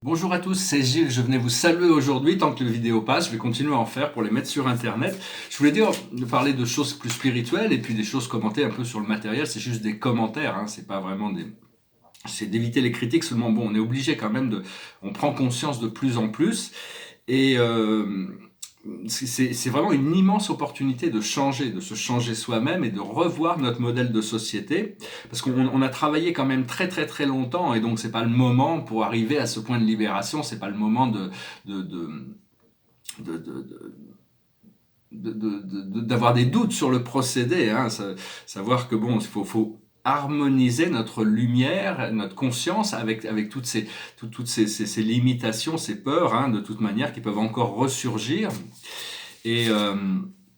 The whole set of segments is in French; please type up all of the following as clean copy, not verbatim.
Bonjour à tous, c'est Gilles, je venais vous saluer aujourd'hui, tant que la vidéo passe, je vais continuer à en faire pour les mettre sur internet. Je voulais parler de choses plus spirituelles et puis des choses commentées un peu sur le matériel, c'est juste des commentaires, hein, c'est pas vraiment des... C'est d'éviter les critiques, seulement bon, on est obligé quand même de... On prend conscience de plus en plus et c'est vraiment une immense opportunité de changer, de se changer soi-même et de revoir notre modèle de société, parce qu'on a travaillé quand même très très très longtemps, et donc c'est pas le moment pour arriver à ce point de libération, c'est pas le moment de, de, de, de d'avoir des doutes sur le procédé, hein, savoir que bon, faut harmoniser notre lumière, notre conscience avec toutes ces limitations, ces peurs, hein, de toute manière, qui peuvent encore ressurgir. Et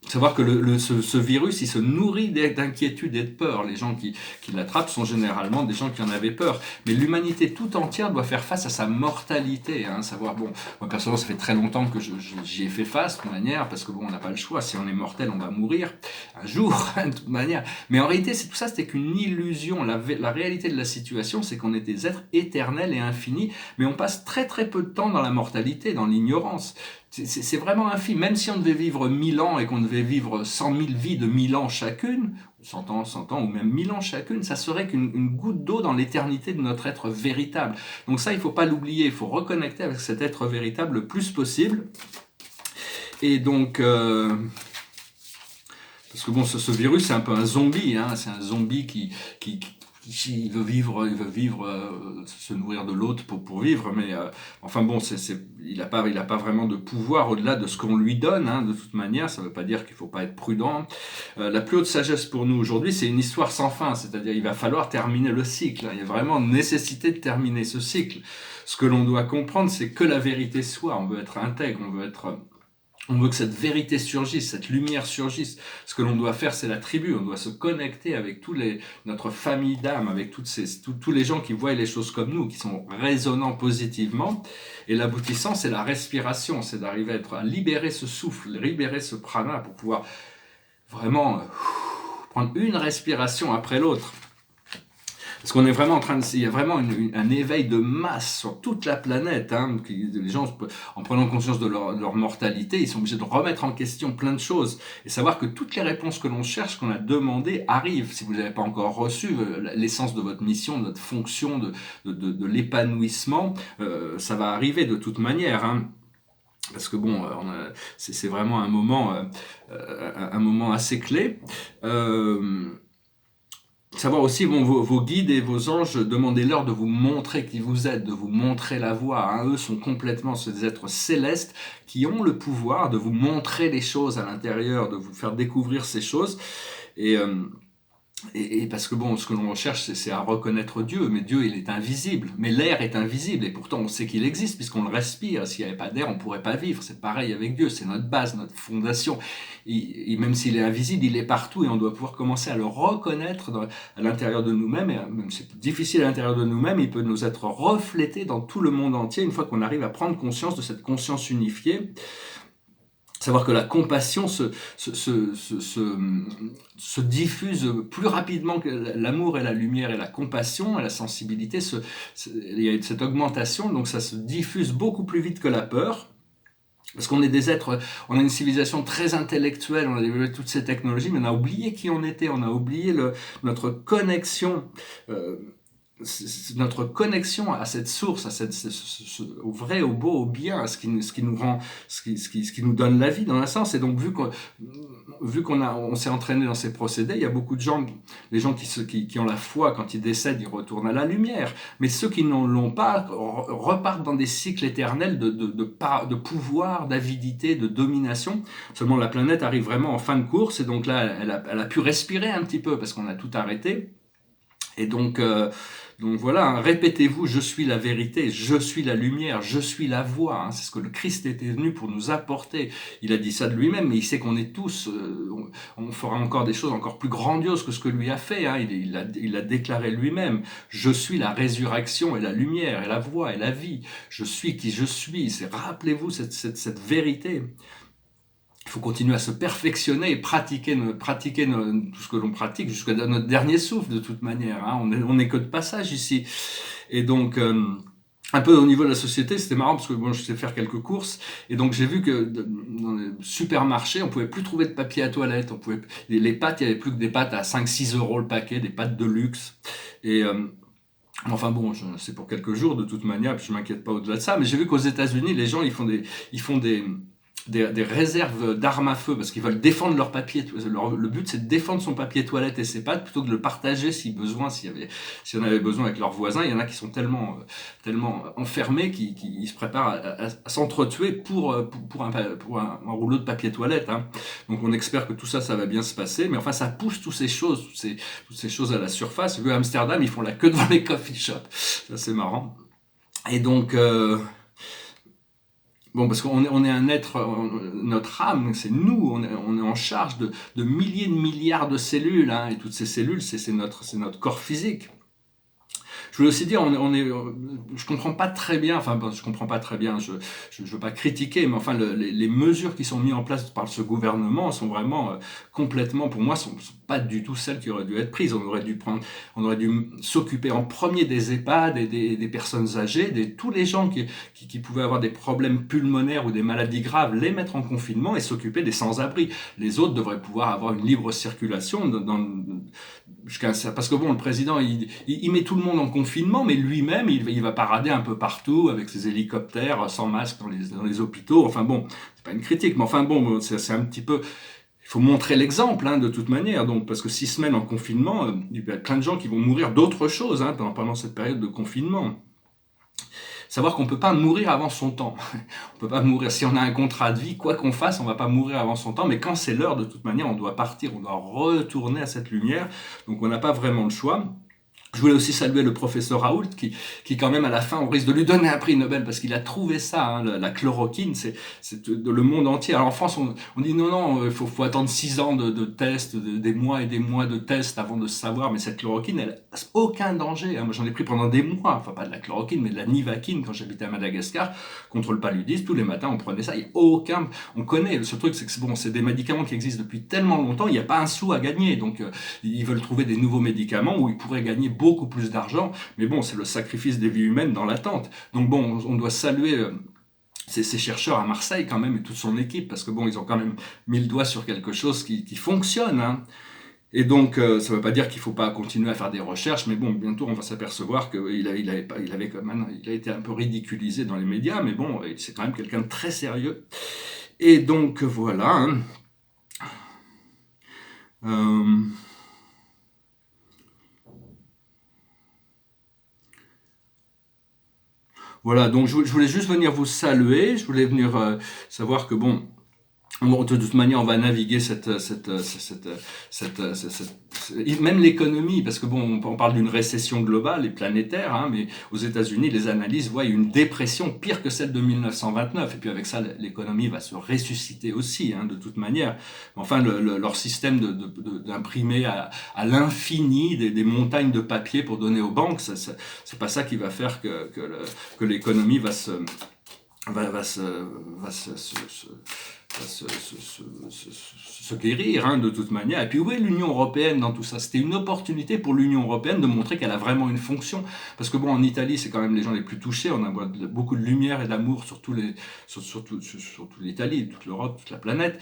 savoir que ce virus, il se nourrit d'inquiétude et de peur. Les gens qui l'attrapent sont généralement des gens qui en avaient peur. Mais l'humanité tout entière doit faire face à sa mortalité. Hein, savoir, bon, moi personnellement, ça fait très longtemps que j'y ai fait face, de toute manière, parce que bon, on n'a pas le choix. Si on est mortel, on va mourir un jour, de toute manière. Mais en réalité, tout ça, c'était qu'une illusion. La réalité de la situation, c'est qu'on est des êtres éternels et infinis, mais on passe très très peu de temps dans la mortalité, dans l'ignorance. C'est vraiment infime. Même si on devait vivre 1000 ans et qu'on devait vivre 100 000 vies de 1000 ans chacune, 100 ans, 100 ans ou même 1000 ans chacune, ça serait qu'une goutte d'eau dans l'éternité de notre être véritable. Donc ça, il ne faut pas l'oublier, il faut reconnecter avec cet être véritable le plus possible. Et donc, parce que bon, ce virus, c'est un peu un zombie, hein, c'est un zombie qui il veut vivre, se nourrir de l'autre pour vivre, mais enfin bon, il a pas vraiment de pouvoir au-delà de ce qu'on lui donne, hein, de toute manière. Ça veut pas dire qu'il faut pas être prudent. La plus haute sagesse pour nous aujourd'hui, c'est une histoire sans fin, c'est-à-dire il va falloir terminer le cycle. Il y a vraiment nécessité de terminer ce cycle. Ce que l'on doit comprendre, c'est que la vérité soit. On veut être intègre, on veut que cette vérité surgisse, cette lumière surgisse. Ce que l'on doit faire, c'est la tribu. On doit se connecter avec notre famille d'âme, avec tous les gens qui voient les choses comme nous, qui sont résonnants positivement. Et l'aboutissant, c'est la respiration. C'est d'arriver à libérer ce souffle, libérer ce prana pour pouvoir vraiment prendre une respiration après l'autre. Parce qu'on est vraiment il y a vraiment un éveil de masse sur toute la planète. Hein, les gens, en prenant conscience de leur mortalité, ils sont obligés de remettre en question plein de choses et savoir que toutes les réponses que l'on cherche, qu'on a demandées, arrivent. Si vous n'avez pas encore reçu l'essence de votre mission, de votre fonction, de l'épanouissement, ça va arriver de toute manière. Hein. Parce que bon, c'est vraiment un moment assez clé. Savoir aussi, bon, vos guides et vos anges, demandez-leur de vous montrer qui vous êtes, de vous montrer la voie. Hein. Eux sont complètement ces êtres célestes qui ont le pouvoir de vous montrer les choses à l'intérieur, de vous faire découvrir ces choses. Et parce que bon, ce que l'on recherche, c'est à reconnaître Dieu, mais Dieu, il est invisible. Mais l'air est invisible, et pourtant on sait qu'il existe, puisqu'on le respire. S'il n'y avait pas d'air, on ne pourrait pas vivre. C'est pareil avec Dieu, c'est notre base, notre fondation. Et même s'il est invisible, il est partout, et on doit pouvoir commencer à le reconnaître à l'intérieur de nous-mêmes, et même si c'est difficile à l'intérieur de nous-mêmes, il peut nous être reflété dans tout le monde entier, une fois qu'on arrive à prendre conscience de cette conscience unifiée. Savoir que la compassion se diffuse plus rapidement que l'amour et la lumière, et la compassion et la sensibilité, il y a cette augmentation, donc ça se diffuse beaucoup plus vite que la peur. Parce qu'on est des êtres, on a une civilisation très intellectuelle, on a développé toutes ces technologies, mais on a oublié qui on était, on a oublié notre connexion. Notre connexion à cette source, au vrai, au beau, au bien, à ce qui nous rend, ce qui nous donne la vie dans un sens. Et donc vu qu'on s'est entraîné dans ces procédés, il y a beaucoup de gens, les gens qui ont la foi, quand ils décèdent, ils retournent à la lumière. Mais ceux qui n'en l'ont pas repartent dans des cycles éternels de pouvoir, d'avidité, de domination. Seulement la planète arrive vraiment en fin de course, et donc là, elle a pu respirer un petit peu parce qu'on a tout arrêté. Et donc voilà, hein, répétez-vous, je suis la vérité, je suis la lumière, je suis la voie. Hein, c'est ce que le Christ était venu pour nous apporter. Il a dit ça de lui-même, mais il sait qu'on est tous, on fera encore des choses encore plus grandioses que ce que lui a fait. Hein, il a déclaré lui-même, je suis la résurrection et la lumière et la voie et la vie. Je suis qui je suis. Rappelez-vous cette vérité. Il faut continuer à se perfectionner et pratiquer tout ce que l'on pratique jusqu'à notre dernier souffle, de toute manière. Hein. On n'est que de passage ici. Et donc, un peu au niveau de la société, c'était marrant parce que bon, je sais faire quelques courses et donc j'ai vu que dans les supermarchés, on pouvait plus trouver de papier à toilette. Les pâtes, il y avait plus que des pâtes à 5-6 € le paquet, des pâtes de luxe. Et enfin bon, c'est pour quelques jours de toute manière, puis je m'inquiète pas au-delà de ça. Mais j'ai vu qu'aux États-Unis, les gens ils font des réserves d'armes à feu parce qu'ils veulent défendre leur papier. Le but, c'est de défendre son papier toilette et ses pâtes plutôt que de le partager si besoin, si on avait besoin avec leurs voisins. Il y en a qui sont tellement enfermés qu'ils se préparent à s'entretuer pour un rouleau de papier toilette. Hein. Donc on espère que tout ça, ça va bien se passer. Mais enfin, ça pousse toutes ces choses à la surface. Vu à Amsterdam, ils font la queue devant les coffee shops. Ça, c'est marrant. Et donc, bon, parce qu'on est un être, notre âme, c'est nous, on est en charge de milliers de milliards de cellules, hein, et toutes ces cellules, c'est notre corps physique. Je voulais aussi dire, je comprends pas très bien, enfin, je comprends pas très bien, je veux pas critiquer, mais enfin, les mesures qui sont mises en place par ce gouvernement sont vraiment complètement, pour moi, sont pas du tout celles qui auraient dû être prises. On aurait dû s'occuper en premier des EHPAD et des personnes âgées, tous les gens qui pouvaient avoir des problèmes pulmonaires ou des maladies graves, les mettre en confinement et s'occuper des sans-abri. Les autres devraient pouvoir avoir une libre circulation parce que bon, le président, il met tout le monde en confinement, mais lui-même, il va parader un peu partout avec ses hélicoptères sans masque dans les hôpitaux. Enfin bon, c'est pas une critique, mais enfin bon, c'est un petit peu. Il faut montrer l'exemple, hein, de toute manière. Donc, parce que 6 semaines en confinement, il y a plein de gens qui vont mourir d'autres choses, hein, pendant cette période de confinement. Savoir qu'on ne peut pas mourir avant son temps. On peut pas mourir. Si on a un contrat de vie, quoi qu'on fasse, on ne va pas mourir avant son temps. Mais quand c'est l'heure, de toute manière, on doit partir, on doit retourner à cette lumière. Donc on n'a pas vraiment le choix. Je voulais aussi saluer le professeur Raoult qui quand même à la fin on risque de lui donner un prix Nobel parce qu'il a trouvé ça, hein, la chloroquine, c'est le monde entier. Alors en France on dit non, il faut attendre 6 ans de tests, des mois et des mois de tests avant de savoir, mais cette chloroquine elle a aucun danger. Hein. Moi j'en ai pris pendant des mois, enfin pas de la chloroquine mais de la nivaquine quand j'habitais à Madagascar contre le paludisme. Tous les matins on prenait ça, il y a aucun, on connaît. Ce truc c'est que bon, c'est des médicaments qui existent depuis tellement longtemps, il n'y a pas un sou à gagner. Donc ils veulent trouver des nouveaux médicaments où ils pourraient gagner beaucoup plus d'argent, mais bon, c'est le sacrifice des vies humaines dans l'attente. Donc bon, on doit saluer ces chercheurs à Marseille quand même et toute son équipe, parce que bon, ils ont quand même mis le doigt sur quelque chose qui fonctionne. Hein. Et donc, ça ne veut pas dire qu'il ne faut pas continuer à faire des recherches, mais bon, bientôt on va s'apercevoir qu'il a été un peu ridiculisé dans les médias, mais bon, c'est quand même quelqu'un de très sérieux. Et donc, voilà. Hein. Voilà, donc je voulais juste venir vous saluer, je voulais venir savoir que bon, de toute manière, on va naviguer même l'économie, parce que bon, on parle d'une récession globale et planétaire, hein, mais aux États-Unis, les analyses voient une dépression pire que celle de 1929. Et puis avec ça, l'économie va se ressusciter aussi, hein, de toute manière. Enfin, leur système d'imprimer à l'infini des montagnes de papier pour donner aux banques, c'est pas ça qui va faire que l'économie va se guérir, hein, de toute manière. Et puis où est l'Union européenne dans tout ça? C'était une opportunité pour l'Union européenne de montrer qu'elle a vraiment une fonction. Parce que bon, en Italie, c'est quand même les gens les plus touchés. On a beaucoup de lumière et d'amour sur toute l'Italie, toute l'Europe, toute la planète.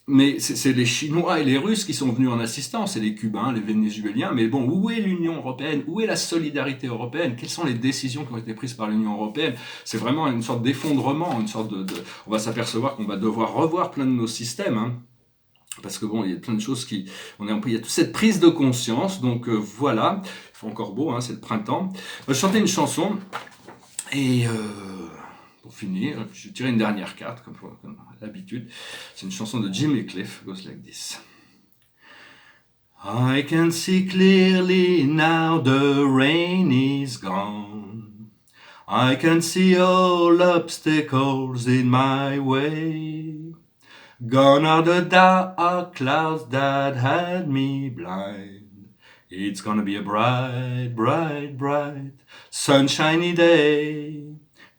Mais c'est les Chinois et les Russes qui sont venus en assistance, et les Cubains, les Vénézuéliens. Mais bon, où est l'Union européenne? Où est la solidarité européenne? Quelles sont les décisions qui ont été prises par l'Union européenne? C'est vraiment une sorte d'effondrement, une sorte on va s'apercevoir qu'on va devoir revoir plein de nos systèmes, hein. Parce que bon, il y a plein de choses il y a toute cette prise de conscience. Donc voilà, il fait encore beau, hein, c'est le printemps. Je chantais une chanson et pour finir, je tirer une dernière carte, comme d'habitude. C'est une chanson de Jimmy Cliff, goes like this. I can see clearly now the rain is gone. I can see all obstacles in my way. Gone are the dark clouds that had me blind. It's gonna be a bright, bright, bright, sunshiny day.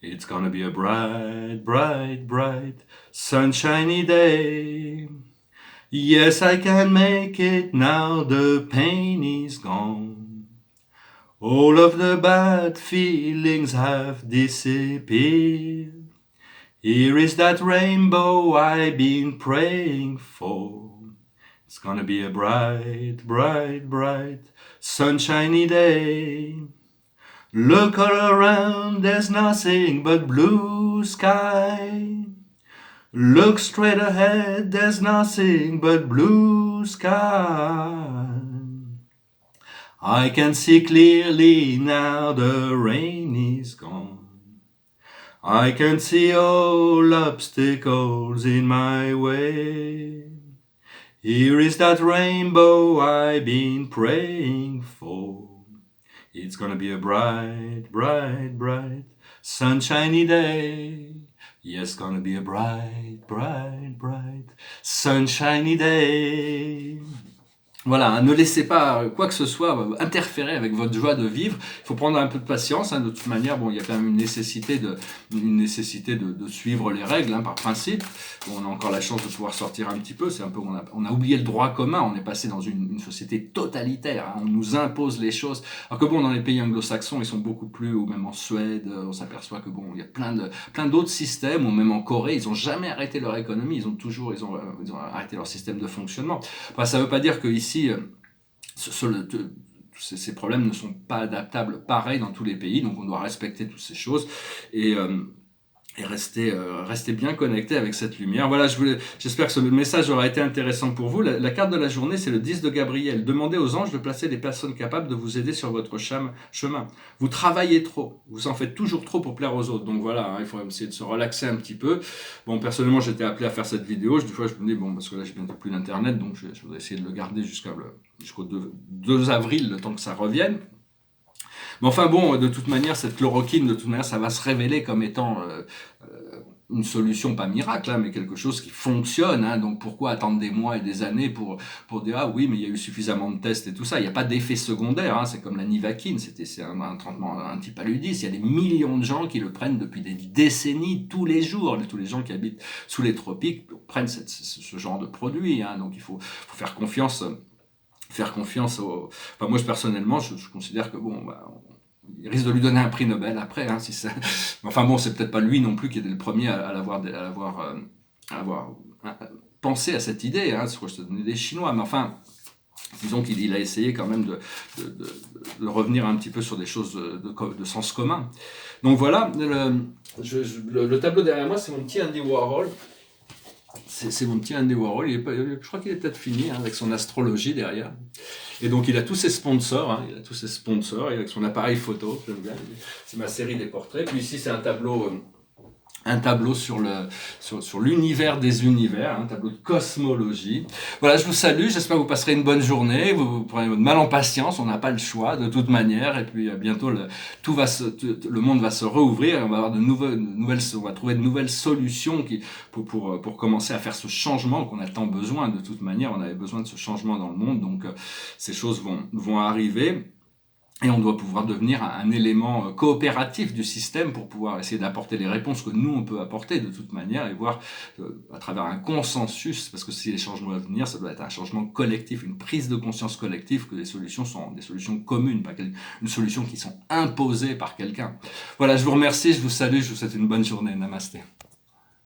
It's gonna be a bright, bright, bright, sunshiny day. Yes, I can make it now, the pain is gone. All of the bad feelings have disappeared. Here is that rainbow I've been praying for. It's gonna be a bright, bright, bright, sunshiny day. Look all around, there's nothing but blue sky. Look straight ahead, there's nothing but blue sky. I can see clearly now the rain is gone. I can see all obstacles in my way. Here is that rainbow I've been praying for. It's gonna be a bright, bright, bright, sunshiny day. Yes, gonna be a bright, bright, bright, sunshiny day. Voilà, hein, ne laissez pas quoi que ce soit interférer avec votre joie de vivre. Il faut prendre un peu de patience. Hein, de toute manière, bon, il y a quand même une nécessité de suivre les règles, hein, par principe. Bon, on a encore la chance de pouvoir sortir un petit peu. C'est un peu, on a oublié le droit commun. On est passé dans une société totalitaire. Hein, on nous impose les choses. Alors que bon, dans les pays anglo-saxons, ils sont beaucoup plus, ou même en Suède, on s'aperçoit que bon, il y a plein d'autres systèmes, ou même en Corée, ils ont jamais arrêté leur économie. Ils ont arrêté leur système de fonctionnement. Enfin, ça veut pas dire que ici ces problèmes ne sont pas adaptables pareil dans tous les pays, donc on doit respecter toutes ces choses et rester bien connecté avec cette lumière. Voilà, j'espère que ce message aura été intéressant pour vous. La carte de la journée, c'est le 10 de Gabriel. Demandez aux anges de placer des personnes capables de vous aider sur votre chemin. Vous travaillez trop, vous en faites toujours trop pour plaire aux autres. Donc voilà, hein, il faut essayer de se relaxer un petit peu. Bon, personnellement, j'étais appelé à faire cette vidéo. Des fois, je me dis, bon, parce que là, j'ai bientôt plus d'internet, donc je voudrais essayer de le garder jusqu'au 2 avril, le temps que ça revienne. Mais enfin bon, de toute manière, cette chloroquine, de toute manière, ça va se révéler comme étant une solution, pas miracle, hein, mais quelque chose qui fonctionne. Hein, donc pourquoi attendre des mois et des années pour dire ah oui, mais il y a eu suffisamment de tests et tout ça. Il n'y a pas d'effet secondaire. Hein, c'est comme la Nivaquine, c'est un traitement antipaludiste. Il y a des millions de gens qui le prennent depuis des décennies, tous les jours. Tous les gens qui habitent sous les tropiques prennent ce genre de produit. Hein, donc il faut faire confiance. Enfin, moi, personnellement, je considère que bon, il risque de lui donner un prix Nobel après, hein, si ça. Enfin bon, c'est peut-être pas lui non plus qui était le premier à avoir pensé à cette idée, hein, c'est une idée chinoise, mais enfin, disons qu'il a essayé quand même de revenir un petit peu sur des choses de sens commun. Donc voilà, le tableau derrière moi, c'est mon petit Andy Warhol. C'est mon petit Andy Warhol, je crois qu'il est peut-être fini, hein, avec son astrologie derrière. Et donc il a tous ses sponsors, hein, et avec son appareil photo, j'aime bien. C'est ma série des portraits. Puis ici c'est un tableau sur l'univers des univers, un tableau de cosmologie. Voilà, je vous salue, j'espère que vous passerez une bonne journée, vous prenez votre mal en patience, on n'a pas le choix de toute manière, et puis bientôt le monde va se rouvrir, et on va avoir on va trouver de nouvelles solutions pour commencer à faire ce changement qu'on a tant besoin. De toute manière, on avait besoin de ce changement dans le monde, donc ces choses vont arriver. Et on doit pouvoir devenir un élément coopératif du système pour pouvoir essayer d'apporter les réponses que nous, on peut apporter de toute manière et voir à travers un consensus, parce que si les changements à venir, ça doit être un changement collectif, une prise de conscience collective, que les solutions sont des solutions communes, pas une solution qui sont imposées par quelqu'un. Voilà, je vous remercie, je vous salue, je vous souhaite une bonne journée. Namasté.